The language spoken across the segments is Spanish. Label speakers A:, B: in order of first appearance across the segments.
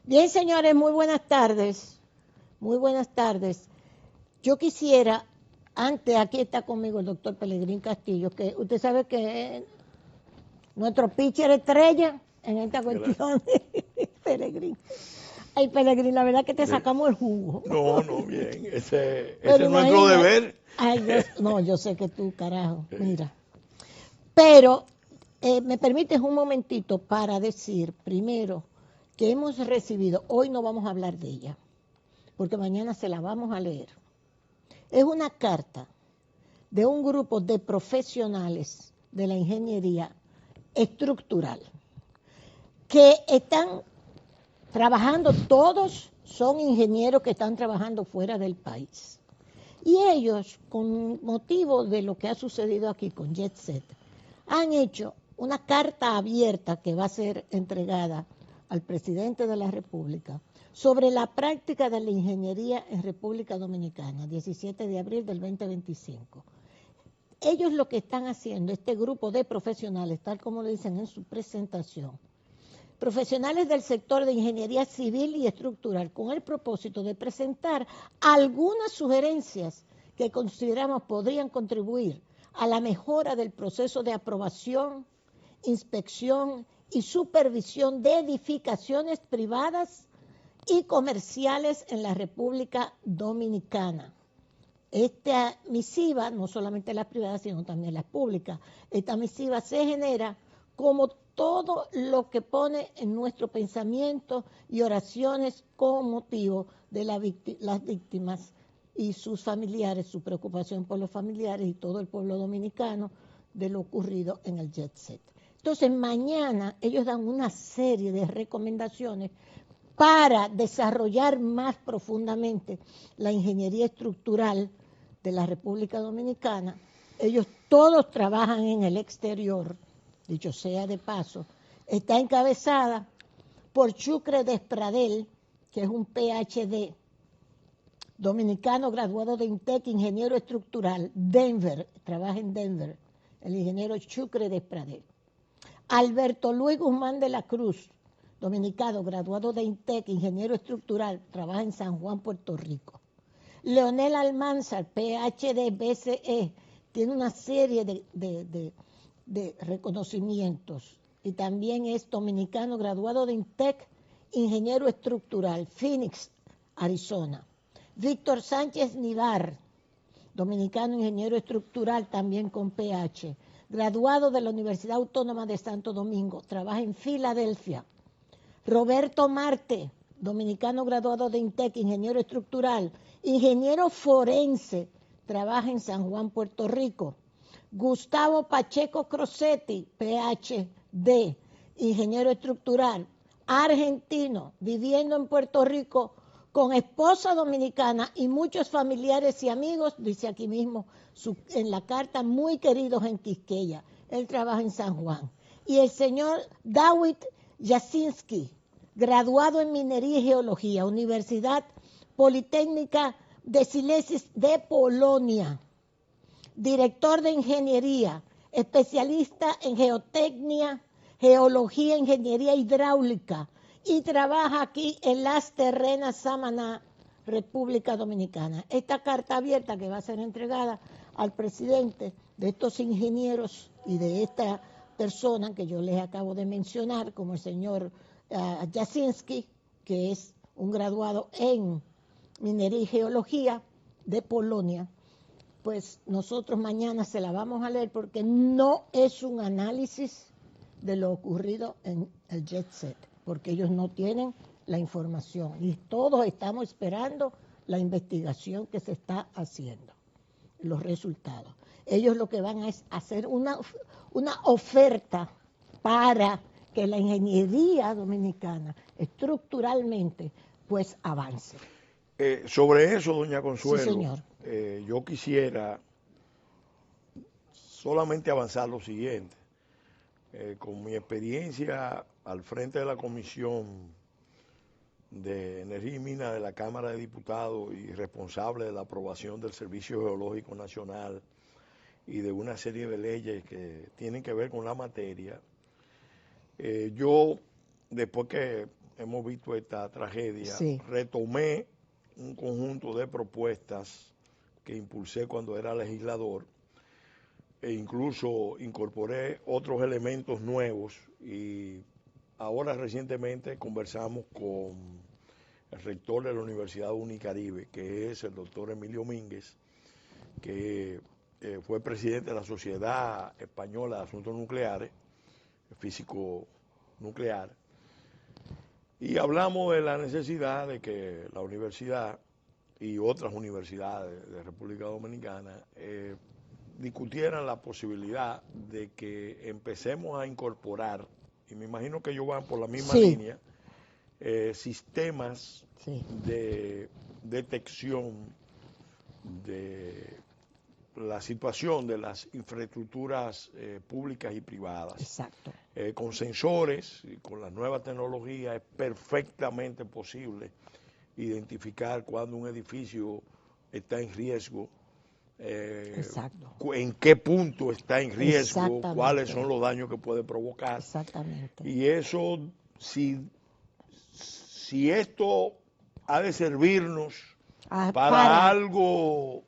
A: Bien, señores, muy buenas tardes. Muy buenas tardes. Yo quisiera, antes, aquí está conmigo el doctor Pelegrín Castillo, que usted sabe que es nuestro pitcher estrella en esta cuestión de Pelegrín. Ay, Pelegrín, la verdad que te sacamos el jugo.
B: No, bien, ese
A: Pero
B: es nuestro
A: imagínate,
B: deber.
A: ay, yo sé que tú, carajo, mira. Pero me permites un momentito para decir, primero, que hemos recibido, hoy no vamos a hablar de ella, porque mañana se la vamos a leer. Es una carta de un grupo de profesionales de la ingeniería estructural que están trabajando, todos son ingenieros que están trabajando fuera del país. Y ellos, con motivo de lo que ha sucedido aquí con Jet Set, han hecho una carta abierta que va a ser entregada al presidente de la República sobre la práctica de la ingeniería en República Dominicana, 17 de abril del 2025. Ellos lo que están haciendo, este grupo de profesionales, tal como lo dicen en su presentación, profesionales del sector de ingeniería civil y estructural, con el propósito de presentar algunas sugerencias que consideramos podrían contribuir a la mejora del proceso de aprobación, inspección y supervisión de edificaciones privadas y comerciales en la República Dominicana. Esta misiva, no solamente las privadas, sino también las públicas, esta misiva se genera como todo lo que pone en nuestro pensamiento y oraciones con motivo de las víctimas y sus familiares, su preocupación por los familiares y todo el pueblo dominicano de lo ocurrido en el Jet Set. Entonces, mañana ellos dan una serie de recomendaciones para desarrollar más profundamente la ingeniería estructural de la República Dominicana. Ellos todos trabajan en el exterior, dicho sea de paso. Está encabezada por Chucre Despradel, que es un PhD dominicano graduado de INTEC, ingeniero estructural, Denver, trabaja en Denver, el ingeniero Chucre Despradel. Alberto Luis Guzmán de la Cruz, dominicano, graduado de INTEC, ingeniero estructural, trabaja en San Juan, Puerto Rico. Leonel Almanzar, PhD, BCE, tiene una serie de reconocimientos y también es dominicano, graduado de INTEC, ingeniero estructural, Phoenix, Arizona. Víctor Sánchez Nivar, dominicano, ingeniero estructural, también con PH, graduado de la Universidad Autónoma de Santo Domingo, trabaja en Filadelfia. Roberto Marte, dominicano, graduado de INTEC, ingeniero estructural, ingeniero forense, trabaja en San Juan, Puerto Rico. Gustavo Pacheco Crosetti, PhD, ingeniero estructural, argentino, viviendo en Puerto Rico, con esposa dominicana y muchos familiares y amigos, dice aquí mismo en la carta, muy queridos en Quisqueya. Él trabaja en San Juan. Y el señor Dawid Jasinski, graduado en Minería y Geología, Universidad Politécnica de Silesia de Polonia, director de Ingeniería, especialista en Geotecnia, Geología, Ingeniería Hidráulica, y trabaja aquí en Las Terrenas, Samaná, República Dominicana. Esta carta abierta que va a ser entregada al presidente de estos ingenieros y de esta persona que yo les acabo de mencionar, como el señor Jasinski, que es un graduado en Minería y Geología de Polonia, pues nosotros mañana se la vamos a leer porque no es un análisis de lo ocurrido en el Jet Set, porque ellos no tienen la información y todos estamos esperando la investigación que se está haciendo, los resultados. Ellos lo que van a es hacer una oferta para que la ingeniería dominicana estructuralmente pues avance.
B: Sobre eso, doña
A: Sí,
B: Consuelo,
A: señor.
B: yo quisiera solamente avanzar lo siguiente. Con mi experiencia al frente de la Comisión de Energía y Minas de la Cámara de Diputados y responsable de la aprobación del Servicio Geológico Nacional y de una serie de leyes que tienen que ver con la materia, yo, después que hemos visto esta tragedia,
A: Sí.
B: retomé un conjunto de propuestas que impulsé cuando era legislador e incluso incorporé otros elementos nuevos y ahora recientemente conversamos con el rector de la Universidad Unicaribe, que es el doctor Emilio Mínguez, que fue presidente de la Sociedad Española de Asuntos Nucleares, físico nuclear, y hablamos de la necesidad de que la universidad y otras universidades de República Dominicana discutieran la posibilidad de que empecemos a incorporar, y me imagino que ellos van por la misma línea, sistemas de detección de la situación de las infraestructuras públicas y privadas.
A: Exacto.
B: Con sensores y con las nuevas tecnologías es perfectamente posible identificar cuando un edificio está en riesgo, en qué punto está en riesgo, cuáles son los daños que puede provocar.
A: Exactamente.
B: Y eso, si esto ha de servirnos para algo,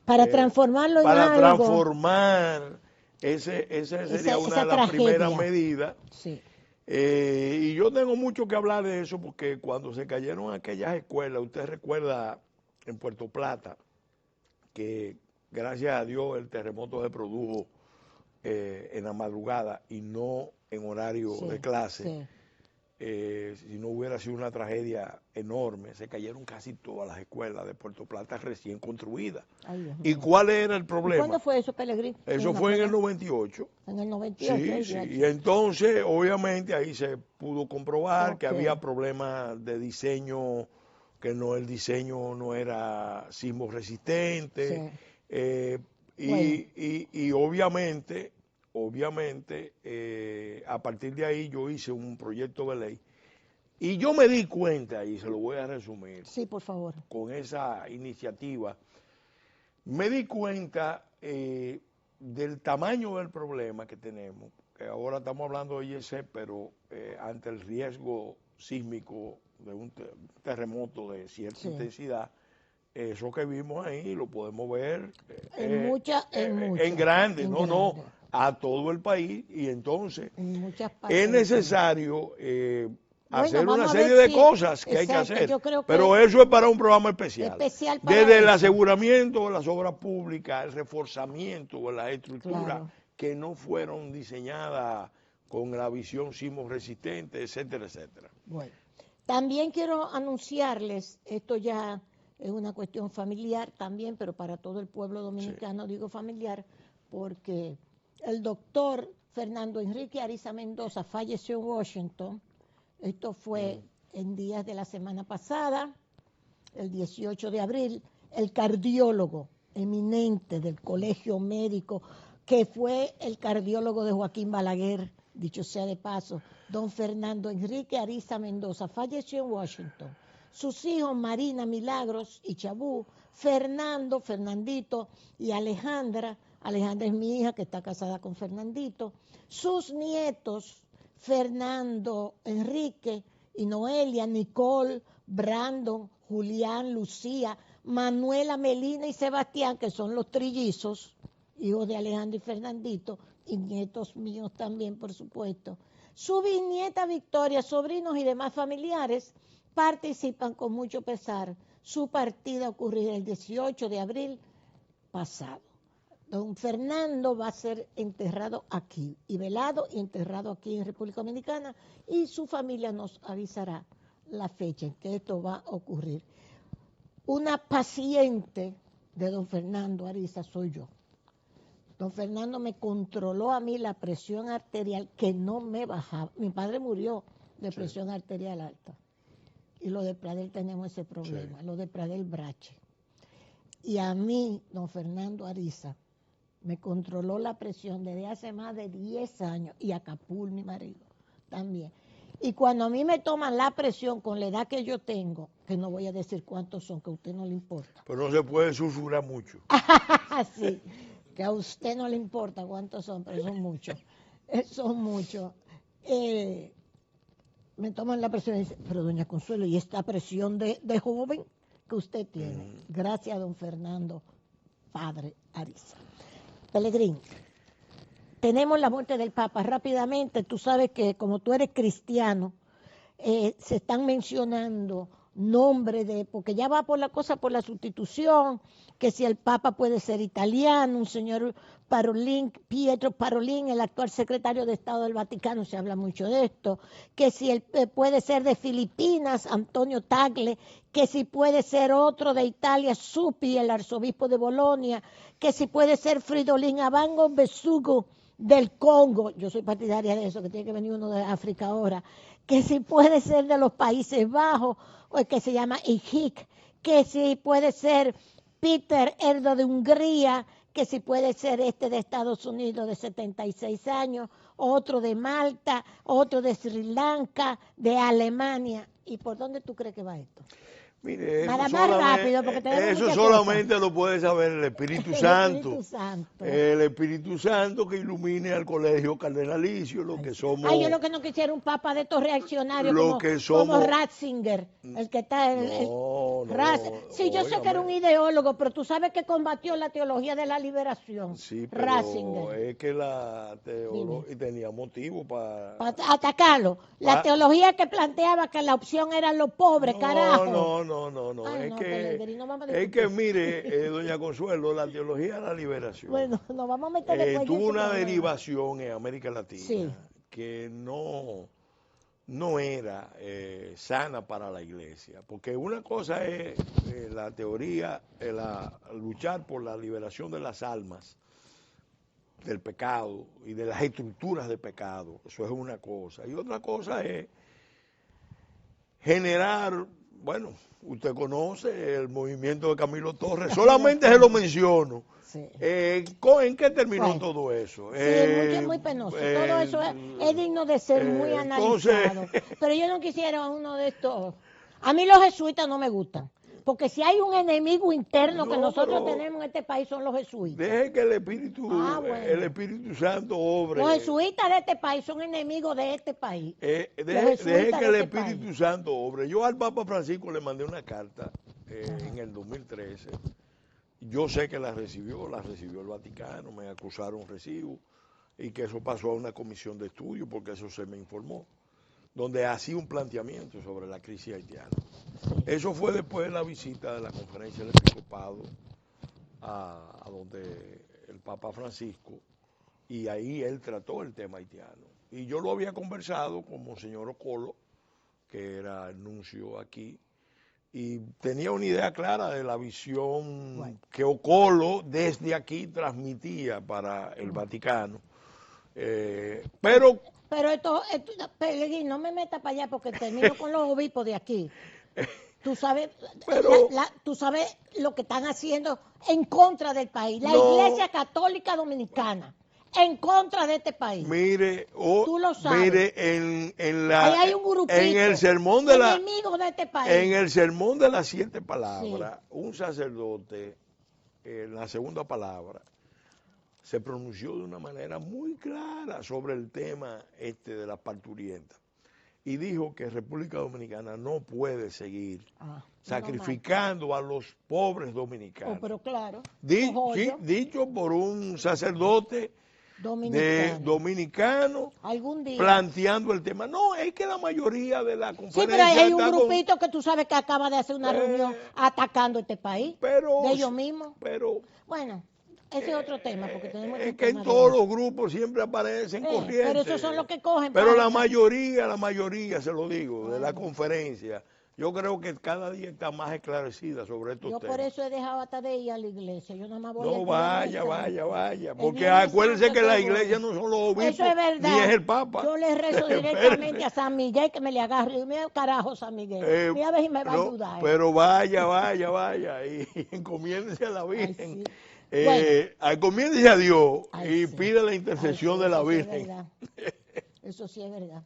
A: para transformarlo en
B: para
A: algo,
B: transformar, esa sería una de las primeras medidas.
A: Sí.
B: Y yo tengo mucho que hablar de eso porque cuando se cayeron aquellas escuelas, usted recuerda en Puerto Plata, que gracias a Dios el terremoto se produjo en la madrugada y no en horario de clase.
A: Sí.
B: Si no hubiera sido una tragedia enorme, se cayeron casi todas las escuelas de Puerto Plata recién construidas.
A: Ay,
B: ¿Y cuál era el problema?
A: ¿Cuándo fue eso, Pelegrín?
B: Eso fue en el 98.
A: En el 98.
B: Sí. Y entonces, obviamente, ahí se pudo comprobar que había problemas de diseño, que el diseño no era sismo resistente. Y obviamente, a partir de ahí yo hice un proyecto de ley y yo me di cuenta, y se lo voy a resumir.
A: Sí, por favor.
B: Con esa iniciativa, me di cuenta del tamaño del problema que tenemos, que ahora estamos hablando de IEC, pero ante el riesgo sísmico de un terremoto de cierta intensidad, eso que vimos ahí lo podemos ver en grande, a todo el país, y entonces es necesario hacer una serie de cosas que hay que hacer, pero eso es para un programa especial desde el aseguramiento de las obras públicas, el reforzamiento de las estructuras que no fueron diseñadas con la visión sismo resistente, etcétera, etcétera.
A: Bueno, también quiero anunciarles, esto ya es una cuestión familiar también, pero para todo el pueblo dominicano digo familiar, porque el doctor Fernando Enrique Ariza Mendoza falleció en Washington. Esto fue en días de la semana pasada, el 18 de abril. El cardiólogo eminente del Colegio Médico, que fue el cardiólogo de Joaquín Balaguer, dicho sea de paso, don Fernando Enrique Ariza Mendoza, falleció en Washington. Sus hijos Marina, Milagros y Chabú, Fernando, Fernandito y Alejandra. Alejandra es mi hija que está casada con Fernandito. Sus nietos, Fernando, Enrique y Noelia, Nicole, Brandon, Julián, Lucía, Manuela, Melina y Sebastián, que son los trillizos, hijos de Alejandro y Fernandito, y nietos míos también, por supuesto. Su bisnieta Victoria, sobrinos y demás familiares participan con mucho pesar. Su partida ocurrirá el 18 de abril pasado. Don Fernando va a ser enterrado aquí, y velado y enterrado aquí en República Dominicana, y su familia nos avisará la fecha en que esto va a ocurrir. Una paciente de don Fernando Ariza soy yo. Don Fernando me controló a mí la presión arterial que no me bajaba. Mi padre murió de presión arterial alta. Y los de Pradel tenemos ese problema, los de Pradel Brache. Y a mí, don Fernando Ariza, me controló la presión desde hace más de 10 años, y a Capul, mi marido, también. Y cuando a mí me toman la presión con la edad que yo tengo, que no voy a decir cuántos son, que a usted no le importa.
B: Pero no se puede susurrar mucho.
A: Sí, que a usted no le importa cuántos son, pero son muchos. Son muchos. me toman la presión y dicen, pero doña Consuelo, ¿y esta presión de joven que usted tiene? Gracias, don Fernando, padre Ariza. Pelegrín, tenemos la muerte del Papa. Rápidamente, tú sabes que como tú eres cristiano, se están mencionando nombres de, porque ya va por la cosa, por la sustitución, que si el Papa puede ser italiano, un señor Parolin, Pietro Parolin, el actual secretario de Estado del Vaticano, se habla mucho de esto, que si él puede ser de Filipinas, Antonio Tagle, que si puede ser otro de Italia, Suppi, el arzobispo de Bolonia, que si puede ser Fridolin Abango Besugo del Congo, yo soy partidaria de eso, que tiene que venir uno de África ahora, que si puede ser de los Países Bajos, o el que se llama IJIC, que si puede ser Peter Erdo de Hungría, que si puede ser este de Estados Unidos de 76 años, otro de Malta, otro de Sri Lanka, de Alemania. ¿Y por dónde tú crees que va esto?
B: Mire,
A: Nada más rápido, porque tenemos
B: eso solamente lo puede saber el Espíritu Santo.
A: El Espíritu Santo.
B: El Espíritu Santo que ilumine al colegio cardenalicio, lo que somos.
A: Ay, yo lo que no quisiera un papa de estos reaccionarios como Ratzinger, el que está sí, yo sé que era un ideólogo, pero tú sabes que combatió la teología de la liberación.
B: Sí, pero Ratzinger. Es que la teología tenía motivo para
A: atacarlo. La teología que planteaba que la opción eran los pobres, carajo.
B: No. Ay, es que mire, doña Consuelo, la teología de la liberación.
A: Bueno, nos vamos a meter después.
B: Tuvo una derivación en América Latina que no era sana para la iglesia. Porque una cosa es la teoría, luchar por la liberación de las almas del pecado y de las estructuras de pecado. Eso es una cosa. Y otra cosa es generar, bueno, usted conoce el movimiento de Camilo Torres, solamente se lo menciono. Sí. ¿En qué terminó todo eso?
A: Sí, muy penoso. Todo eso es digno de ser muy analizado. Pero yo no quisiera uno de estos. A mí los jesuitas no me gustan. Porque si hay un enemigo interno que nosotros tenemos en este país son los jesuitas.
B: Deje que el Espíritu Santo obre.
A: Los jesuitas de este país son enemigos de este país.
B: Deje que el Espíritu Santo obre. Yo al Papa Francisco le mandé una carta en el 2013. Yo sé que la recibió el Vaticano, me acusaron recibo y que eso pasó a una comisión de estudio porque eso se me informó, donde hacía un planteamiento sobre la crisis haitiana. Eso fue después de la visita de la conferencia del episcopado a donde el Papa Francisco, y ahí él trató el tema haitiano. Y yo lo había conversado con Monseñor Ocolo, que era el nuncio aquí, y tenía una idea clara de la visión que Ocolo desde aquí transmitía para el Vaticano. Pero
A: Pelegrín, no me meta para allá porque termino con los obispos de aquí. Tú sabes, tú sabes lo que están haciendo en contra del país. La Iglesia Católica Dominicana, en contra de este país.
B: Mire,
A: tú lo sabes.
B: Mire,
A: ahí hay un grupito,
B: en el sermón de
A: de este país.
B: En el sermón de las 7 palabras, un sacerdote, en la segunda palabra, se pronunció de una manera muy clara sobre el tema de las parturientas y dijo que República Dominicana no puede seguir sacrificando a los pobres dominicanos.
A: Pero claro.
B: Dicho por un sacerdote dominicano
A: algún día
B: planteando el tema. No, es que la mayoría de la conferencia...
A: Sí, pero hay un grupito que tú sabes que acaba de hacer una reunión atacando este país, de ellos mismos. Bueno, ese es otro tema, porque tenemos
B: es que en todos los grupos siempre aparecen corrientes.
A: Pero esos son los que cogen.
B: Pero la mayoría, se lo digo, de la conferencia, yo creo que cada día está más esclarecida sobre estos temas.
A: Yo por eso he dejado hasta de ir a la iglesia. Yo nada más voy
B: No, vaya. Porque acuérdense que la iglesia no son los obispos,
A: eso es verdad.
B: ni es el Papa.
A: Yo le rezo directamente a San Miguel que me le agarre. Mira, carajo, San Miguel. Mira a ver si me va a ayudar.
B: Pero vaya. Y encomiéndese a la Virgen. Encomiéndese a Dios y pide la intercesión de la Virgen.
A: Eso sí es verdad.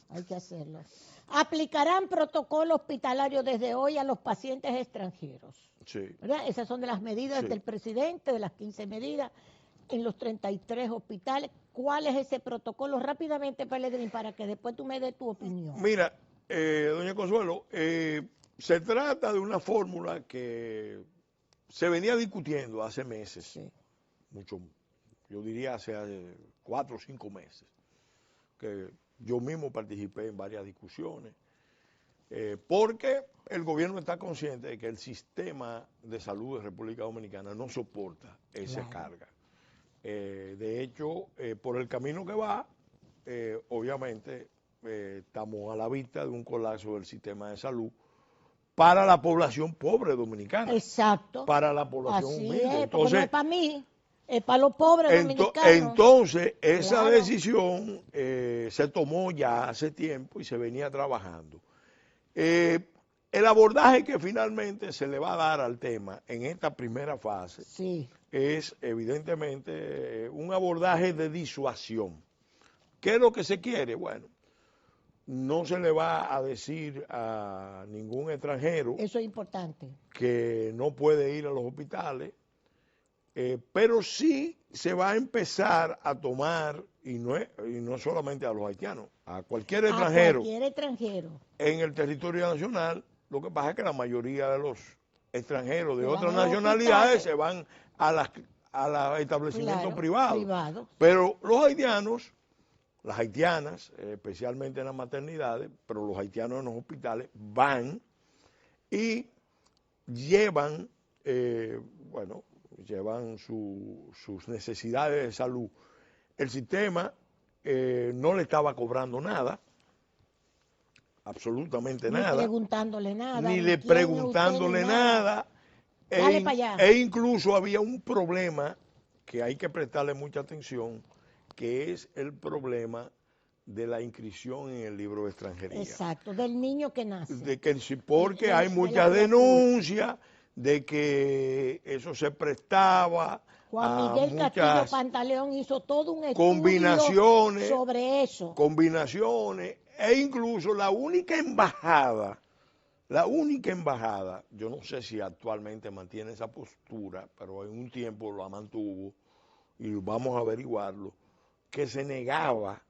A: Hay que hacerlo. Aplicarán protocolo hospitalario desde hoy a los pacientes extranjeros.
B: Sí.
A: ¿Verdad? Esas son de las medidas del presidente, de las 15 medidas en los 33 hospitales. ¿Cuál es ese protocolo? Rápidamente, Pelegrín, para que después tú me des tu opinión.
B: Mira, doña Consuelo, se trata de una fórmula que se venía discutiendo hace meses,
A: Sí.
B: mucho, yo diría hace 4 o 5 meses, que yo mismo participé en varias discusiones, porque el gobierno está consciente de que el sistema de salud de República Dominicana no soporta esa carga. De hecho, por el camino que va, obviamente estamos a la vista de un colapso del sistema de salud para la población pobre dominicana.
A: Exacto.
B: Para la población
A: Así
B: humilde.
A: es,
B: Entonces,
A: no es para mí, es para los pobres dominicanos.
B: Entonces, esa
A: Claro.
B: decisión se tomó ya hace tiempo y se venía trabajando. El abordaje que finalmente se le va a dar al tema en esta primera fase
A: Sí.
B: es evidentemente un abordaje de disuasión. ¿Qué es lo que se quiere? Bueno, no se le va a decir a ningún extranjero
A: Eso es importante.
B: que no puede ir a los hospitales, pero sí se va a empezar a tomar, y no solamente a los haitianos, a cualquier extranjero en el territorio nacional. Lo que pasa es que la mayoría de los extranjeros de otras nacionalidades se van a los establecimientos privados. Pero los haitianos, las haitianas, especialmente en las maternidades, pero los haitianos en los hospitales, van y llevan, llevan sus necesidades de salud. El sistema no le estaba cobrando nada, absolutamente nada.
A: Ni preguntándole nada.
B: Ni le preguntándole nada.
A: Dale para allá.
B: E incluso había un problema que hay que prestarle mucha atención, que es el problema de la inscripción en el libro de extranjería.
A: Exacto, del niño que nace.
B: Porque hay muchas denuncias de que eso se prestaba
A: Juan Miguel Castillo Pantaleón hizo todo un estudio sobre eso.
B: Combinaciones, e incluso la única embajada, yo no sé si actualmente mantiene esa postura, pero en un tiempo la mantuvo, y vamos a averiguarlo, que se negaba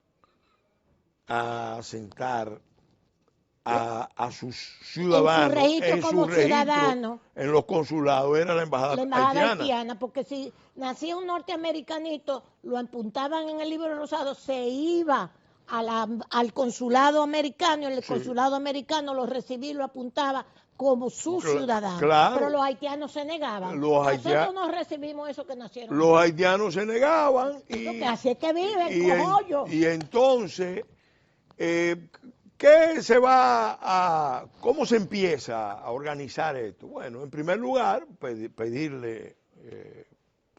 B: a sentar a sus ciudadanos
A: en su registro
B: en los consulados, era la embajada
A: haitiana, porque si nacía un norteamericanito, lo apuntaban en el libro rosado, se iba al consulado americano, y el consulado americano lo recibía y lo apuntaba como su ciudadano.
B: Claro.
A: Pero los haitianos se negaban. Nosotros no recibimos eso que nacieron.
B: Los haitianos se negaban.
A: Porque así es que viven, cojollos.
B: Y entonces, ¿cómo se empieza a organizar esto? Bueno, en primer lugar, pedirle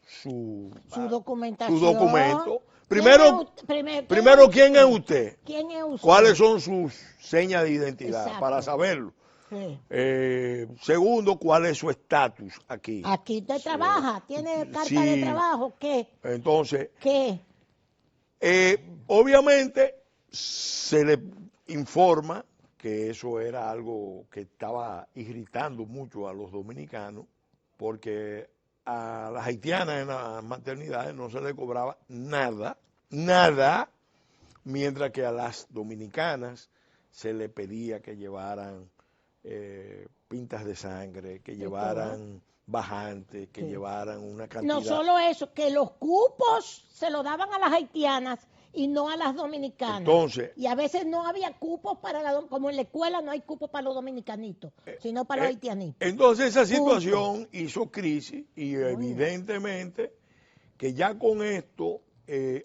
B: su documento. Primero, ¿quién es usted?
A: ¿Quién es usted?
B: ¿Cuáles son sus señas de identidad? Para saberlo.
A: Sí.
B: Segundo, ¿cuál es su estatus aquí?
A: Aquí usted trabaja, tiene carta de trabajo, ¿qué?
B: Entonces,
A: ¿qué?
B: Obviamente se le informa que eso era algo que estaba irritando mucho a los dominicanos, porque a las haitianas en las maternidades no se le cobraba nada, mientras que a las dominicanas se le pedía que llevaran pintas de sangre, que llevaran bajantes, que llevaran una cantidad.
A: No solo eso, que los cupos se lo daban a las haitianas y no a las dominicanas.
B: Entonces,
A: y a veces no había cupos como en la escuela no hay cupos para los dominicanitos, sino para los haitianitos.
B: Entonces esa situación hizo crisis y evidentemente que ya con esto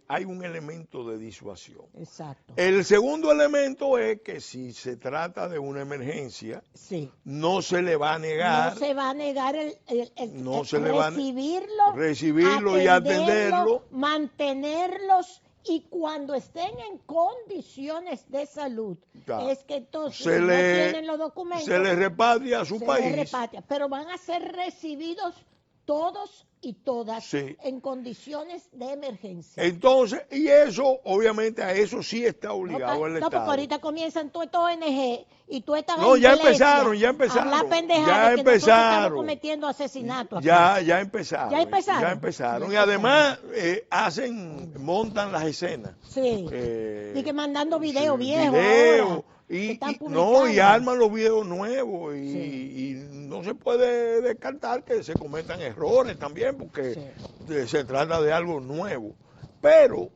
B: hay un elemento de disuasión.
A: Exacto.
B: El segundo elemento es que si se trata de una emergencia, no se le va a negar.
A: No se va a negar
B: recibirlo y atenderlo.
A: Mantenerlos, y cuando estén en condiciones de salud, es que entonces no tienen los documentos.
B: Se les repatria a su país.
A: Pero van a ser recibidos todos y todas
B: Sí.
A: en condiciones de emergencia.
B: Entonces, y eso, obviamente, a eso sí está obligado el
A: No, porque
B: Estado.
A: ahorita comienzan todas estas ONG y todas estas
B: No, ya
A: iglesias
B: empezaron.
A: a hablar pendejadas
B: Ya
A: de que nosotros estamos
B: empezaron.
A: cometiendo asesinatos aquí.
B: Ya empezaron.
A: Ya empezaron.
B: Ya empezaron. Y
A: Ya
B: además montan las escenas.
A: Sí. Y que mandando videos
B: sí,
A: viejos
B: video,
A: ahora. que están
B: y
A: publicando.
B: arman los videos nuevos
A: Sí.
B: y no se puede descartar que se cometan errores también porque se trata de algo nuevo. Pero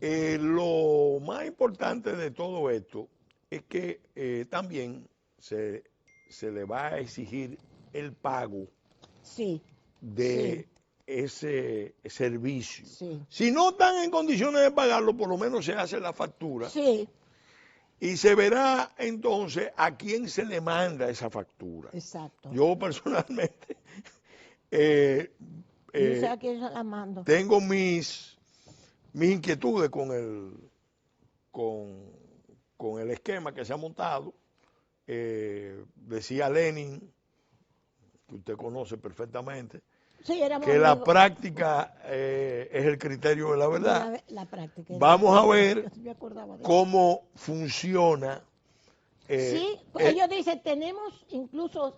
B: lo más importante de todo esto es que también se le va a exigir el pago
A: Sí.
B: de ese servicio.
A: Sí.
B: Si no están en condiciones de pagarlo, por lo menos se hace la factura.
A: Sí.
B: Y se verá entonces a quién se le manda esa factura.
A: Exacto.
B: Yo personalmente
A: Yo sé a quién se la mando.
B: tengo mis inquietudes con el esquema que se ha montado. Decía Lenin, que usted conoce perfectamente,
A: Sí, éramos
B: que la
A: amigos.
B: práctica es el criterio de la verdad.
A: La práctica.
B: Vamos a ver
A: Yo me acordaba de eso.
B: cómo funciona.
A: Sí, ellos dicen, tenemos incluso,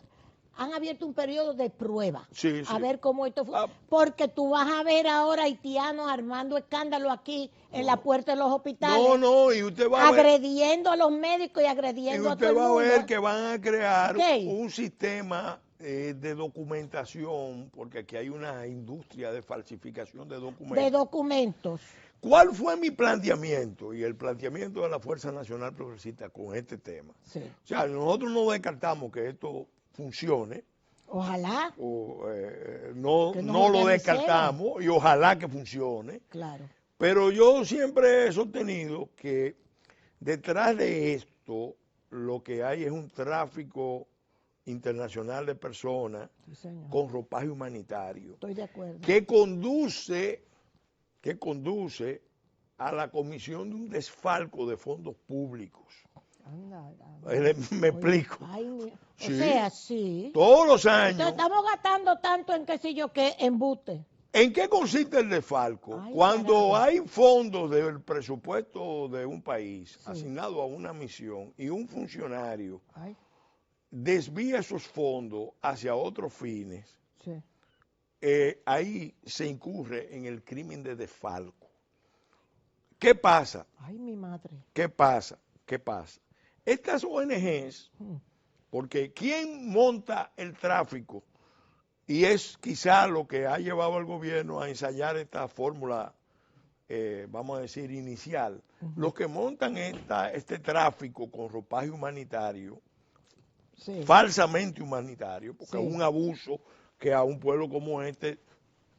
A: han abierto un periodo de prueba.
B: Sí,
A: A
B: sí.
A: ver cómo esto funciona. Porque tú vas a ver ahora haitianos armando escándalo aquí en la puerta de los hospitales.
B: No, y usted va a ver.
A: Agrediendo a los médicos y
B: Y
A: agrediendo a
B: usted
A: todo el
B: va a
A: mundo.
B: ver que van a crear
A: ¿Qué?
B: un sistema de documentación, porque aquí hay una industria de falsificación de documentos.
A: De documentos.
B: ¿Cuál fue mi planteamiento y el planteamiento de la Fuerza Nacional Progresista con este tema?
A: Sí.
B: O sea, nosotros no descartamos que esto funcione,
A: Ojalá.
B: no
A: Que no
B: lo
A: organicemos.
B: descartamos y ojalá que funcione.
A: Claro.
B: Pero yo siempre he sostenido que detrás de esto lo que hay es un tráfico internacional de personas
A: Sí, señor.
B: con ropaje humanitario
A: Estoy de acuerdo.
B: que conduce a la comisión de un desfalco de fondos públicos.
A: Anda.
B: Me explico.
A: O
B: Sí.
A: sea, sí.
B: Todos los años.
A: Entonces, estamos gastando tanto en qué sé yo qué embuste.
B: ¿En qué consiste el desfalco?
A: Ay,
B: Cuando
A: carajo.
B: hay fondos del presupuesto de un país
A: Sí.
B: asignado a una misión y un funcionario
A: Ay,
B: desvía esos fondos hacia otros fines,
A: sí.
B: ahí se incurre en el crimen de desfalco. ¿Qué pasa?
A: Ay, mi madre.
B: ¿Qué pasa? Estas ONGs, porque ¿quién monta el tráfico? Y es quizá lo que ha llevado al gobierno a ensayar esta fórmula, vamos a decir, inicial. Los que montan este tráfico con ropaje humanitario,
A: Sí.
B: falsamente humanitario, porque
A: Sí.
B: es un abuso que a un pueblo como este,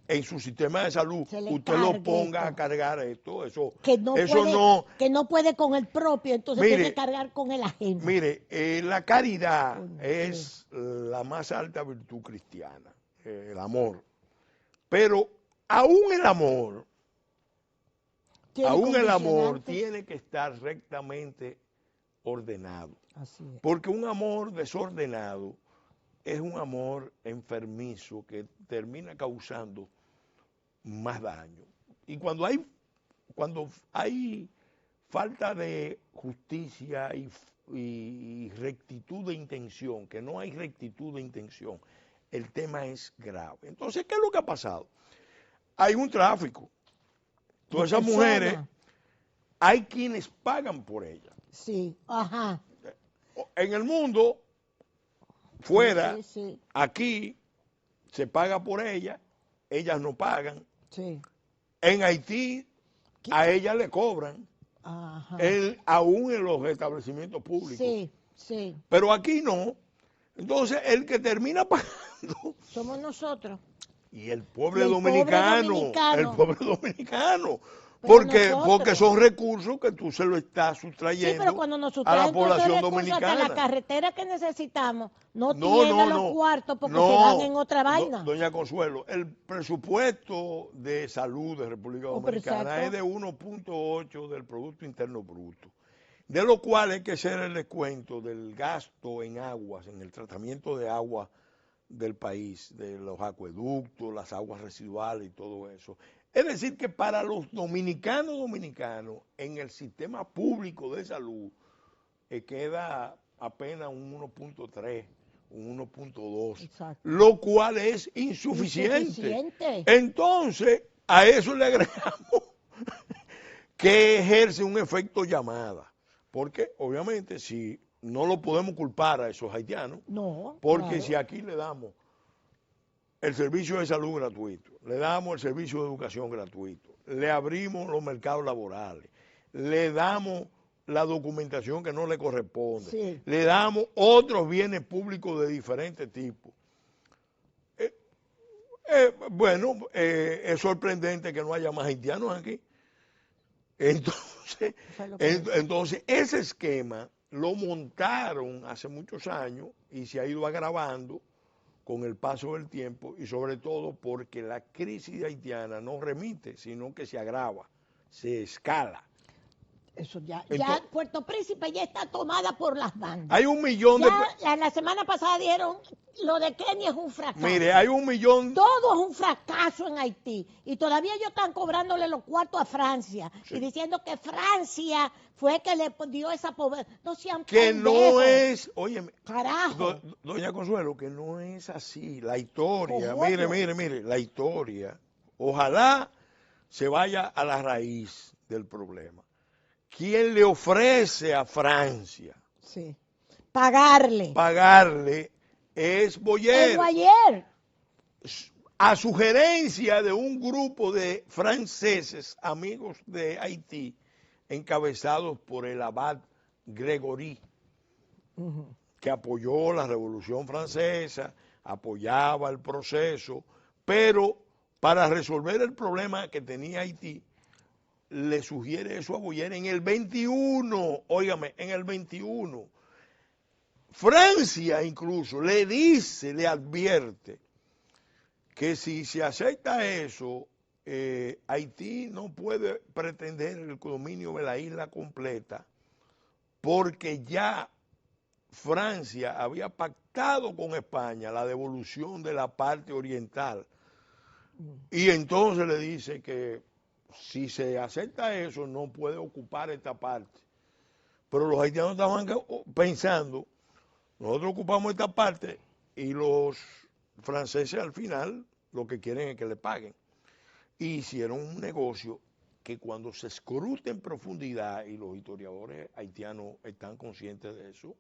B: en su sistema de salud,
A: Se le
B: usted
A: cargue
B: lo ponga
A: esto.
B: a cargar esto.
A: Que no puede con el propio, entonces
B: Mire,
A: tiene que cargar con el ajeno.
B: Mire, la caridad
A: Coño,
B: es la más alta virtud cristiana, el amor. Pero aún el amor
A: Tiene condicionantes.
B: tiene que estar rectamente ordenado.
A: Así es.
B: Porque un amor desordenado es un amor enfermizo que termina causando más daño. Y cuando hay falta de justicia y rectitud de intención, que no hay rectitud de intención, el tema es grave. Entonces, ¿qué es lo que ha pasado? Hay un tráfico. Todas esas mujeres, hay quienes pagan por ellas.
A: Sí, ajá.
B: En el mundo, fuera,
A: Sí.
B: aquí, se paga por ellas no pagan.
A: Sí.
B: En Haití, a ellas le cobran,
A: Ajá.
B: aún en los establecimientos públicos.
A: Sí.
B: Pero aquí no. Entonces, el que termina pagando
A: Somos nosotros.
B: y el pobre
A: El
B: dominicano,
A: pobre dominicano.
B: porque son recursos que tú se lo estás
A: Sí,
B: sustrayendo
A: pero cuando nos
B: a
A: sustraen
B: la
A: todos esos
B: población
A: recursos hasta
B: dominicana.
A: la carretera que necesitamos, no tiene los cuartos porque se van en otra vaina.
B: Doña Consuelo, el presupuesto de salud de República Dominicana es de 1.8 del Producto Interno Bruto, de lo cual hay que hacer el descuento del gasto en aguas, en el tratamiento de agua del país, de los acueductos, las aguas residuales y todo eso. Es decir, que para los dominicanos, en el sistema público de salud, queda apenas un 1.3, un 1.2, lo cual es insuficiente. Entonces, a eso le agregamos que ejerce un efecto llamada, porque obviamente si no lo podemos culpar a esos haitianos,
A: no,
B: porque
A: claro.
B: si aquí le damos el servicio de salud gratuito, le damos el servicio de educación gratuito, le abrimos los mercados laborales, le damos la documentación que no le corresponde,
A: sí,
B: le damos otros bienes públicos de diferentes tipos. Bueno, es sorprendente que no haya más haitianos aquí. Entonces, ese esquema lo montaron hace muchos años y se ha ido agravando con el paso del tiempo y sobre todo porque la crisis haitiana no remite, sino que se agrava, se escala.
A: Eso ya Puerto Príncipe ya está tomada por las bandas.
B: Hay 1 millón de...
A: La semana pasada dijeron, lo de Kenia es un fracaso.
B: Mire, hay 1 millón...
A: Todo es un fracaso en Haití. Y todavía ellos están cobrándole los cuartos a Francia. Sí. Y diciendo que Francia fue que le dio esa pobreza. No sean
B: que
A: pendejos.
B: No es... Óyeme,
A: carajo.
B: Doña Consuelo, que no es así. La historia, mire, la historia. Ojalá se vaya a la raíz del problema. ¿Quién le ofrece a Francia?
A: Sí. Pagarle
B: es Boyer.
A: Es Boyer.
B: A sugerencia de un grupo de franceses, amigos de Haití, encabezados por el abad Gregory, que apoyó la Revolución Francesa, apoyaba el proceso, pero para resolver el problema que tenía Haití, le sugiere eso a Boyer en el 21, óigame, en el 21. Francia incluso le dice, le advierte que si se acepta eso, Haití no puede pretender el dominio de la isla completa porque ya Francia había pactado con España la devolución de la parte oriental. Y entonces le dice que si se acepta eso, no puede ocupar esta parte. Pero los haitianos estaban pensando, nosotros ocupamos esta parte y los franceses al final lo que quieren es que le paguen. Y hicieron un negocio que cuando se escruta en profundidad, y los historiadores haitianos están conscientes de eso,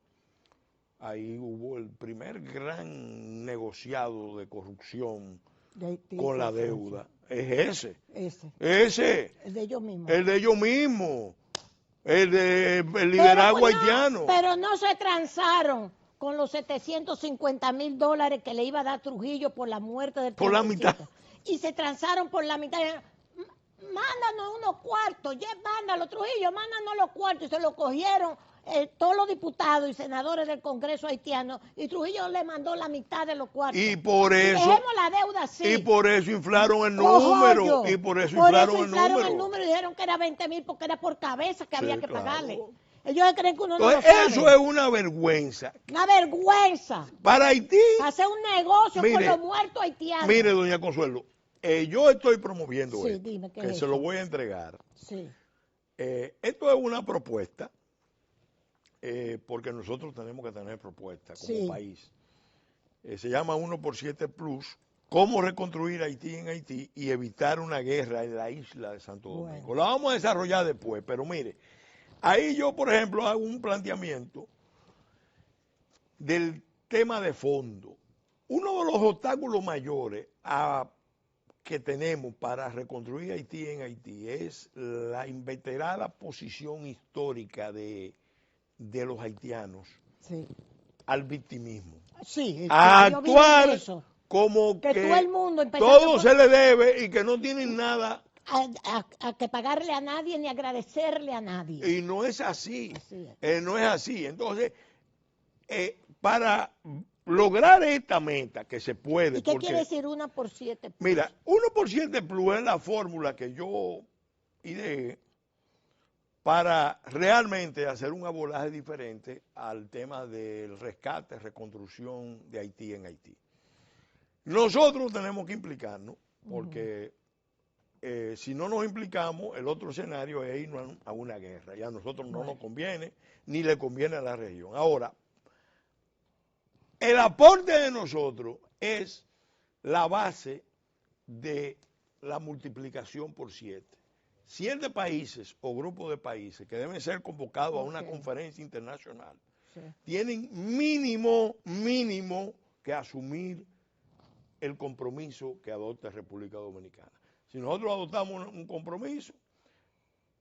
B: ahí hubo el primer gran negociado de corrupción con la deuda. Es ese.
A: El de ellos mismos.
B: El liderazgo haitiano.
A: Pero no se transaron con los $750,000 que le iba a dar Trujillo por la muerte del
B: por la mitad.
A: Y se transaron por la mitad. Mándanos unos cuartos, mándalo Trujillo, mándanos los cuartos. Y se lo cogieron todos los diputados y senadores del Congreso haitiano, y Trujillo le mandó la mitad de los cuartos.
B: Y por eso...
A: Dejemos la deuda así.
B: Y por eso inflaron el número. Y por eso inflaron el número.
A: Y dijeron que era 20,000 porque era por cabeza que había que pagarle. Ellos creen que uno no lo
B: sabe. Eso es una vergüenza.
A: Una vergüenza.
B: Para Haití.
A: Hacer un negocio con los muertos haitianos.
B: Mire, doña Consuelo, yo estoy promoviendo esto,
A: dime, ¿qué
B: que
A: es
B: se lo voy a entregar.
A: Sí.
B: Esto es una propuesta, porque nosotros tenemos que tener propuestas como país. Se llama 1x7 Plus, cómo reconstruir Haití en Haití y evitar una guerra en la isla de Santo Domingo. La vamos a desarrollar después, pero mire, ahí yo, por ejemplo, hago un planteamiento del tema de fondo. Uno de los obstáculos mayores que tenemos para reconstruir Haití en Haití es la inveterada posición histórica de los haitianos al victimismo. A actuar como que
A: todo el mundo
B: todo se le debe y que no tienen nada
A: a que pagarle a nadie ni agradecerle a nadie.
B: Y no es así. No es así. Entonces, para lograr esta meta que se puede.
A: ¿Y qué quiere decir 1x7 Plus?
B: Mira, 1x7 Plus es la fórmula que yo ideé para realmente hacer un abordaje diferente al tema del rescate, reconstrucción de Haití en Haití. Nosotros tenemos que implicarnos, porque si no nos implicamos, el otro escenario es irnos a una guerra. Y a nosotros no nos conviene, ni le conviene a la región. Ahora, el aporte de nosotros es la base de la multiplicación por 7. 7 países o grupos de países que deben ser convocados a una conferencia internacional tienen mínimo que asumir el compromiso que adopta República Dominicana. Si nosotros adoptamos un compromiso,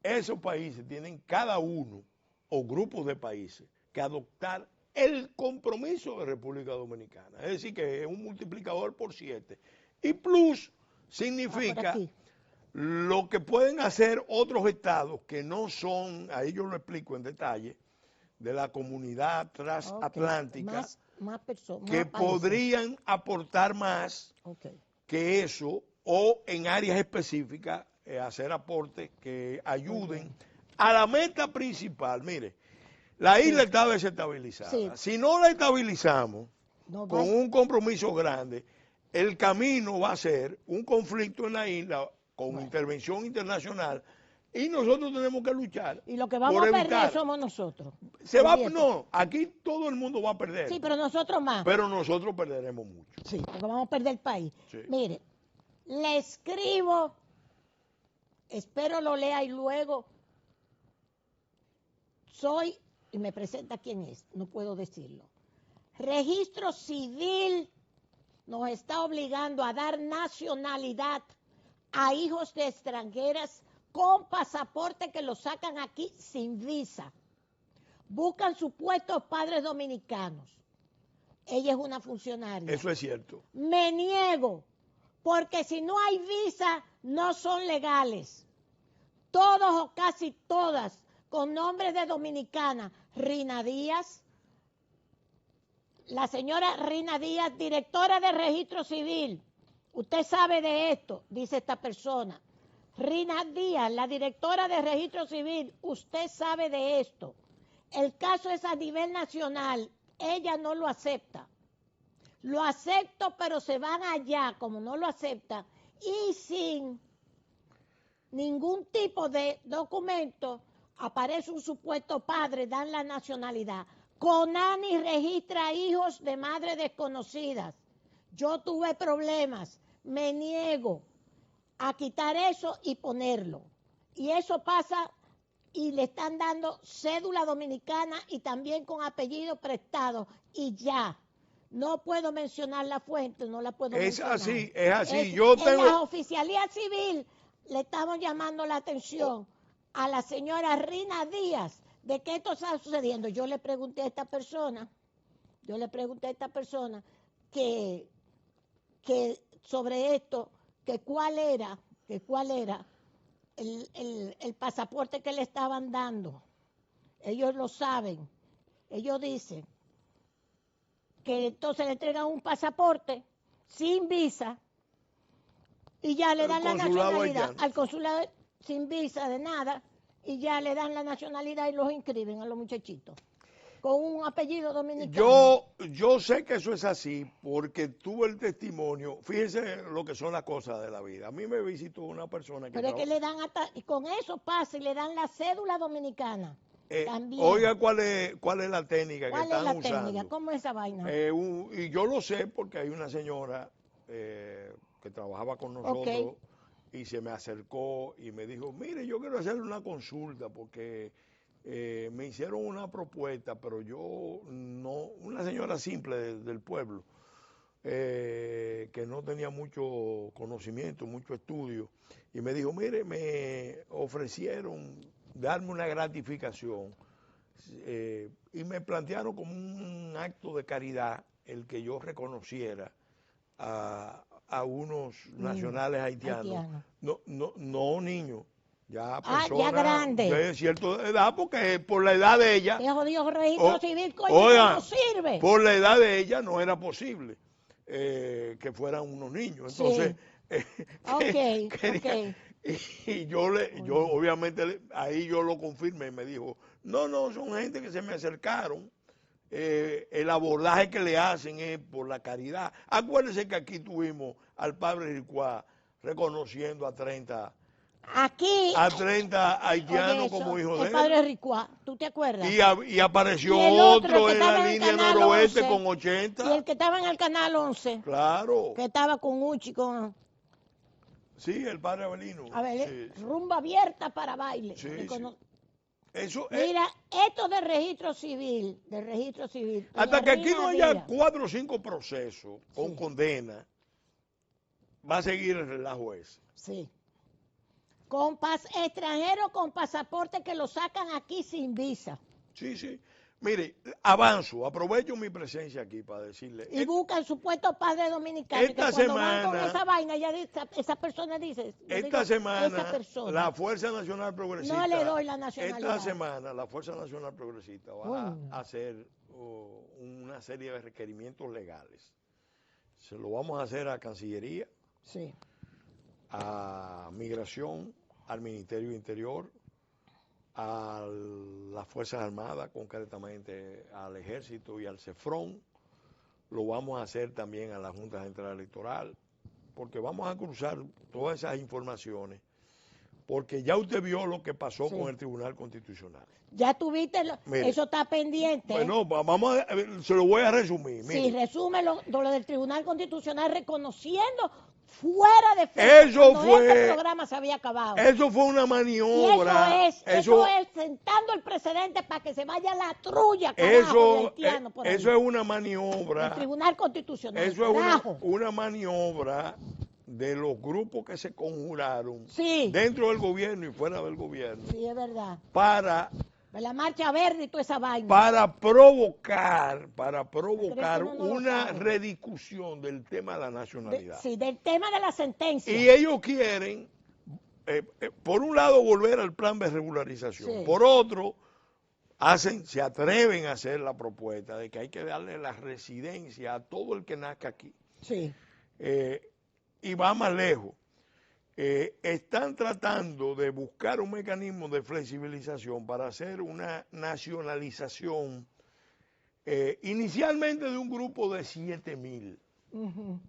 B: esos países tienen cada uno o grupos de países que adoptar el compromiso de República Dominicana. Es decir, que es un multiplicador por 7. Y plus significa lo que pueden hacer otros estados que no son, ahí yo lo explico en detalle, de la comunidad transatlántica, que podrían aportar más que eso, o en áreas específicas hacer aportes que ayuden a la meta principal. Mire, la isla está desestabilizada. Si no la estabilizamos con un compromiso grande, el camino va a ser un conflicto en la isla con intervención internacional, y nosotros tenemos que luchar.
A: Y lo que vamos a perder somos nosotros.
B: No, aquí todo el mundo va a perder.
A: Sí, pero nosotros más.
B: Pero nosotros perderemos mucho.
A: Sí, porque vamos a perder el país. Sí. Mire, le escribo, espero lo lea y luego soy, y me presenta quién es, no puedo decirlo. Registro Civil nos está obligando a dar nacionalidad a hijos de extranjeras con pasaporte que los sacan aquí sin visa. Buscan supuestos padres dominicanos. Ella es una funcionaria.
B: Eso es cierto.
A: Me niego, porque si no hay visa, no son legales. Todos o casi todas con nombres de dominicana. Rina Díaz, la señora Rina Díaz, directora de Registro Civil. Usted sabe de esto, dice esta persona. Rina Díaz, la directora de Registro Civil, usted sabe de esto. El caso es a nivel nacional, ella no lo acepta. Lo acepto, pero se van allá, como no lo acepta, y sin ningún tipo de documento, aparece un supuesto padre, dan la nacionalidad. CONANI registra hijos de madres desconocidas. Yo tuve problemas, me niego a quitar eso y ponerlo. Y eso pasa y le están dando cédula dominicana y también con apellido prestado y ya. No puedo mencionar la fuente, no la puedo mencionar.
B: Es así. Yo tengo...
A: En la oficialía civil le estamos llamando la atención a la señora Rina Díaz de que esto está sucediendo. Yo le pregunté a esta persona que sobre esto, que cuál era el pasaporte que le estaban dando. Ellos lo saben. Ellos dicen que entonces le entregan un pasaporte sin visa y ya le dan la nacionalidad al consulado sin visa de nada y ya le dan la nacionalidad y los inscriben a los muchachitos con un apellido dominicano.
B: Yo sé que eso es así porque tuve el testimonio. Fíjense lo que son las cosas de la vida. A mí me visitó una persona que...
A: Pero es que le dan hasta, y con eso pasa y le dan la cédula dominicana. También.
B: Oiga, ¿cuál es la técnica que están usando? ¿Cuál es la técnica?
A: ¿Cómo es esa vaina?
B: Y yo lo sé porque hay una señora que trabajaba con nosotros y se me acercó y me dijo, mire, yo quiero hacerle una consulta porque me hicieron una propuesta, pero yo no, una señora simple del pueblo, que no tenía mucho conocimiento, mucho estudio, y me dijo, mire, me ofrecieron darme una gratificación y me plantearon como un acto de caridad el que yo reconociera a unos nacionales haitianos. No niños, ya personas
A: ya grande.
B: De cierta edad, porque por la edad de ella...
A: Dios, registro civil, coño, no sirve.
B: Por la edad de ella no era posible que fueran unos niños. Entonces, y yo obviamente ahí yo lo confirmé y me dijo, no, son gente que se me acercaron el abordaje que le hacen es por la caridad. Acuérdense que aquí tuvimos al padre Ricuá reconociendo a 30
A: Aquí,
B: haitianos
A: oye,
B: como
A: eso,
B: hijos
A: el
B: de
A: padre
B: él.
A: Ricuá, ¿tú te acuerdas?
B: Y apareció
A: Y el otro
B: otro
A: que
B: en la
A: estaba en el
B: línea
A: canal
B: noroeste
A: 11,
B: con
A: y el
B: 80.
A: que estaba en el canal 11,
B: Claro.
A: que estaba con Uchi, con,
B: Sí, el padre Avelino.
A: a ver,
B: Sí, sí.
A: rumba abierta para baile.
B: Sí,
A: Recono-
B: sí. Eso es.
A: Mira, esto del registro civil,
B: Hasta
A: doña
B: que aquí
A: Rina
B: no haya
A: Díaz,
B: 4 o 5 procesos con
A: sí,
B: condena, va a seguir el relajo ese.
A: sí. Con extranjeros con pasaporte que lo sacan aquí sin visa.
B: Sí, sí. Mire, avanzo, aprovecho mi presencia aquí para decirle.
A: Y buscan supuestos padres dominicanos que
B: Esta
A: cuando van con
B: semana,
A: esa vaina, esa persona dice, yo digo,
B: esa semana,
A: esa persona,
B: la Fuerza Nacional
A: no
B: Progresista,
A: le doy la nacionalidad.
B: esta semana, la Fuerza Nacional Progresista va a hacer una serie de requerimientos legales. Se lo vamos a hacer a Cancillería,
A: Sí.
B: a Migración, al Ministerio de Interior, a las Fuerzas Armadas, concretamente al Ejército y al CEFRON. Lo vamos a hacer también a la Junta Central Electoral, porque vamos a cruzar todas esas informaciones, porque ya usted vio lo que pasó
A: Sí.
B: con el Tribunal Constitucional.
A: Ya tuviste,
B: Mire,
A: eso está pendiente.
B: Bueno, vamos a ver, se lo voy a resumir.
A: Sí,
B: Mire,
A: resume lo del Tribunal Constitucional reconociendo fuera de
B: Eso
A: cuando
B: fue-
A: este programa se había acabado.
B: eso fue una
A: Y
B: maniobra.
A: eso es sentando el precedente para que se vaya la trulla, carajo, de haitiano por ahí.
B: eso es una
A: El
B: maniobra.
A: Tribunal Constitucional,
B: Eso es
A: carajo.
B: una maniobra de los grupos que se conjuraron
A: Sí.
B: dentro del gobierno y fuera del gobierno
A: Sí, es verdad.
B: para
A: De la marcha verde y toda esa vaina.
B: provocar
A: uno no lo
B: una
A: sabe.
B: rediscusión del tema de la nacionalidad.
A: Sí, del tema de la sentencia.
B: Y ellos quieren, por un lado, volver al plan de regularización.
A: Sí.
B: Por otro, se atreven a hacer la propuesta de que hay que darle la residencia a todo el que nazca aquí.
A: Sí.
B: Y va más lejos. Están tratando de buscar un mecanismo de flexibilización para hacer una nacionalización inicialmente de un grupo de 7,000.
A: Ujú.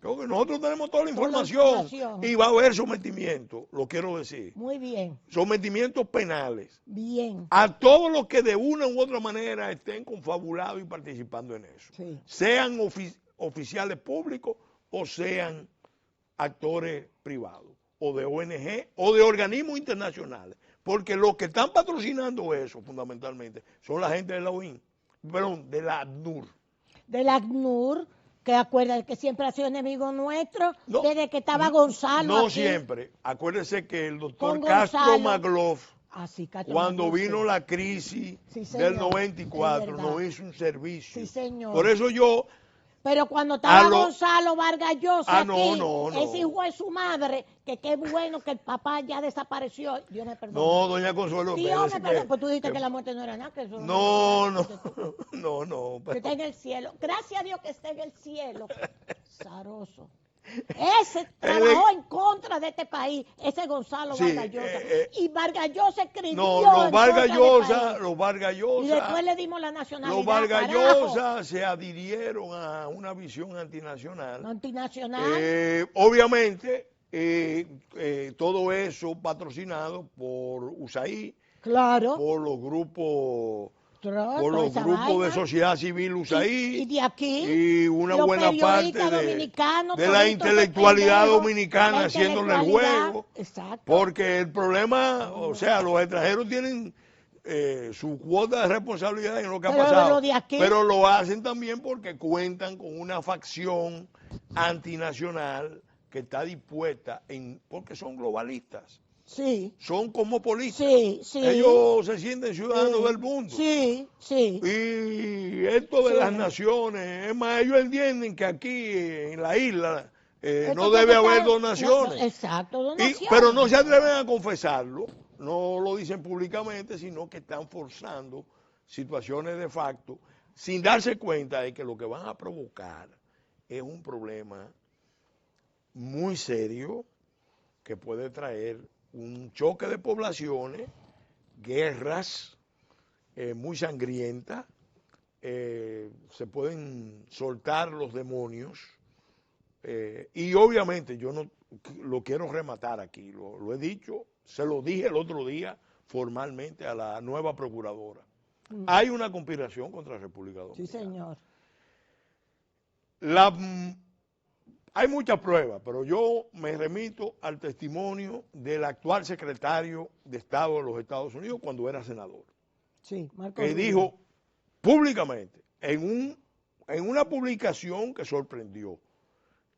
B: Creo que nosotros tenemos toda la
A: Toda la
B: información
A: información.
B: y va a haber sometimiento, lo quiero decir.
A: Muy bien,
B: Sometimientos penales
A: bien.
B: a todos los que de una u otra manera estén confabulados y participando en eso.
A: Sí.
B: Sean oficiales públicos o sean actores privados, o de ONG, o de organismos internacionales. Porque los que están patrocinando eso, fundamentalmente, son la gente de la OIN, perdón, de la ACNUR.
A: Del ACNUR, que acuerda que siempre ha sido enemigo nuestro,
B: No,
A: desde que estaba Gonzalo
B: No
A: aquí.
B: siempre. Acuérdese que el doctor
A: Con
B: Castro
A: Gonzalo.
B: Magloff,
A: Así, Castro
B: cuando
A: Magloff,
B: vino
A: sí.
B: la crisis
A: Sí, señor,
B: del 94,
A: es verdad.
B: nos hizo un servicio.
A: Sí, señor.
B: Por eso yo,
A: Pero cuando estaba
B: A lo-
A: Gonzalo Vargas Llosa
B: no,
A: aquí,
B: no, no.
A: ese hijo de su madre, que qué bueno que el papá ya desapareció. Dios me perdone.
B: no, doña Consuelo,
A: Dios
B: espérese
A: me perdone.
B: que-
A: Pues tú dijiste
B: que-
A: que la muerte no era nada, que eso
B: no,
A: era-
B: no,
A: que está
B: pero-
A: en el cielo. Gracias a Dios que está en el cielo. Zaroso. Ese trabajó en contra de este país, ese Gonzalo
B: Sí,
A: Vargas Llosa. Y Vargas Llosa escribió
B: no,
A: en
B: los
A: contra
B: Vargas
A: del
B: Llosa,
A: país.
B: los Vargas
A: Y
B: Llosa,
A: después le dimos la nacionalidad,
B: los Vargas
A: carajo.
B: Llosa se adhirieron a una visión antinacional.
A: Antinacional.
B: Obviamente, todo eso patrocinado por USAID,
A: Claro.
B: por los grupos,
A: Toda
B: por los
A: esa
B: grupos de
A: vaina.
B: sociedad civil USAID
A: Y de aquí,
B: y una
A: los
B: buena parte
A: periodistas dominicanos,
B: de la
A: toditos
B: intelectualidad
A: pendejos,
B: dominicana
A: la
B: haciéndole el
A: intelectualidad,
B: juego,
A: exacto.
B: porque el problema, o sea, los extranjeros tienen su cuota de responsabilidad en lo que ha
A: Pero
B: pasado,
A: lo de aquí-
B: pero lo hacen también porque cuentan con una facción antinacional que está dispuesta, porque son globalistas,
A: Sí,
B: son cosmopolitas,
A: sí, sí.
B: ellos se sienten ciudadanos
A: Sí,
B: del mundo.
A: Sí, sí.
B: Y esto de
A: Sí.
B: las naciones, es más, ellos entienden que aquí en la isla
A: Esto
B: no
A: tiene
B: debe
A: que
B: haber
A: estar-
B: donaciones.
A: no, exacto,
B: Y-
A: donaciones.
B: pero no se atreven a confesarlo, no lo dicen públicamente, sino que están forzando situaciones de facto sin darse cuenta de que lo que van a provocar es un problema muy serio que puede traer un choque de poblaciones, guerras muy sangrientas, se pueden soltar los demonios. Y obviamente yo no lo quiero rematar aquí, lo he dicho, se lo dije el otro día formalmente a la nueva procuradora. Hay una conspiración contra la República Dominicana.
A: Sí, señor.
B: Hay muchas pruebas, pero yo me remito al testimonio del actual secretario de Estado de los Estados Unidos cuando era senador.
A: Sí, Marco
B: que
A: Rubio.
B: Dijo públicamente en una publicación que sorprendió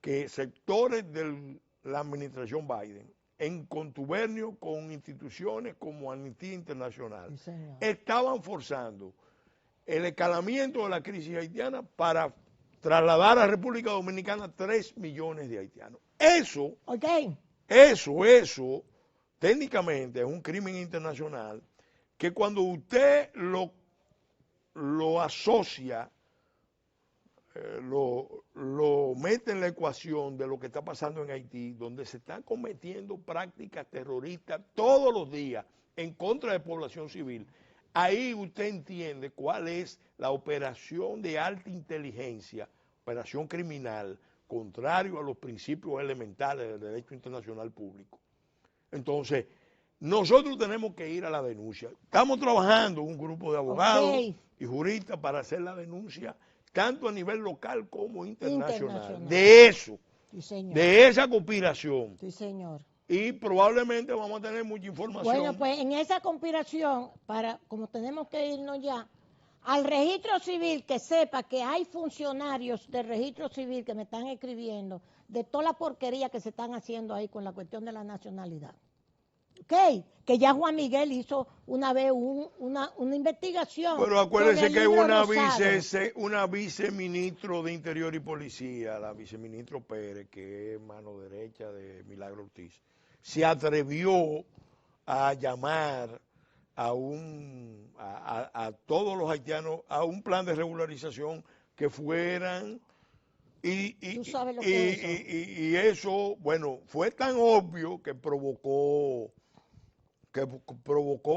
B: que sectores de la administración Biden, en contubernio con instituciones como Amnistía Internacional,
A: Sí,
B: estaban forzando el escalamiento de la crisis haitiana para trasladar a República Dominicana 3 millones de haitianos. Eso, técnicamente es un crimen internacional que cuando usted lo asocia, lo mete en la ecuación de lo que está pasando en Haití, donde se están cometiendo prácticas terroristas todos los días en contra de población civil, ahí usted entiende cuál es la operación de alta inteligencia, operación criminal, contrario a los principios elementales del derecho internacional público. Entonces, nosotros tenemos que ir a la denuncia. Estamos trabajando un grupo de abogados y juristas para hacer la denuncia tanto a nivel local como internacional. De eso, sí, de esa conspiración.
A: Sí, señor.
B: Y probablemente vamos a tener mucha información.
A: Bueno, pues en esa conspiración, como tenemos que irnos ya, al registro civil, que sepa que hay funcionarios del registro civil que me están escribiendo de toda la porquería que se están haciendo ahí con la cuestión de la nacionalidad. ¿Ok? Que ya Juan Miguel hizo una vez una investigación.
B: Pero acuérdense que una viceministro de Interior y Policía, la viceministro Pérez, que es mano derecha de Milagro Ortiz, se atrevió a llamar a todos los haitianos a un plan de regularización que fueran
A: ¿Tú sabes lo que es eso?
B: Y eso, bueno, fue tan obvio que provocó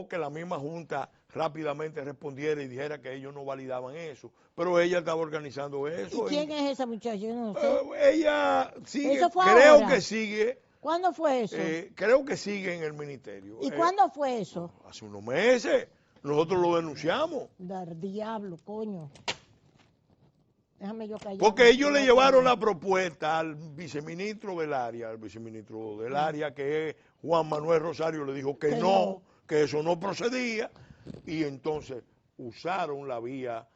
B: que la misma Junta rápidamente respondiera y dijera que ellos no validaban eso, pero ella estaba organizando eso.
A: ¿Y quién es esa muchacha? Yo no sé.
B: Ella sigue,
A: ¿Eso fue
B: creo
A: ahora?
B: que sigue.
A: ¿Cuándo fue eso?
B: Creo que sigue en el ministerio.
A: ¿Y cuándo fue eso?
B: Hace unos meses, nosotros lo denunciamos.
A: Del diablo, coño. Déjame yo callar.
B: Porque ellos le llevaron la propuesta al viceministro del área, que es Juan Manuel Rosario, le dijo que no, que eso no procedía, y entonces usaron la vía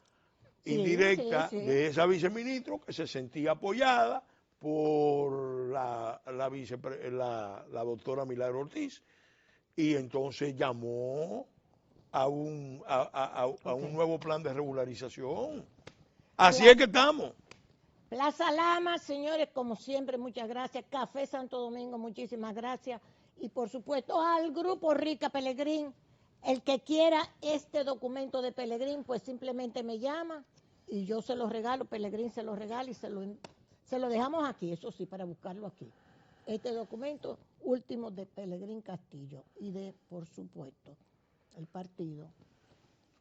B: indirecta de esa viceministro que se sentía apoyada por la doctora Milagro Ortiz, y entonces llamó a un nuevo plan de regularización. Así es que estamos.
A: Plaza Lama, señores, como siempre, muchas gracias. Café Santo Domingo, muchísimas gracias. Y por supuesto al Grupo Rica Pelegrín. El que quiera este documento de Pelegrín, pues simplemente me llama y yo se lo regalo, Pelegrín se lo regala y se lo dejamos aquí, eso sí, para buscarlo aquí. Este documento último de Pelegrín Castillo y por supuesto, el partido.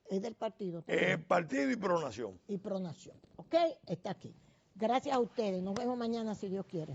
A: Es del partido también.
B: Partido y Pronación.
A: Y Pronación, ¿ok? Está aquí. Gracias a ustedes. Nos vemos mañana si Dios quiere.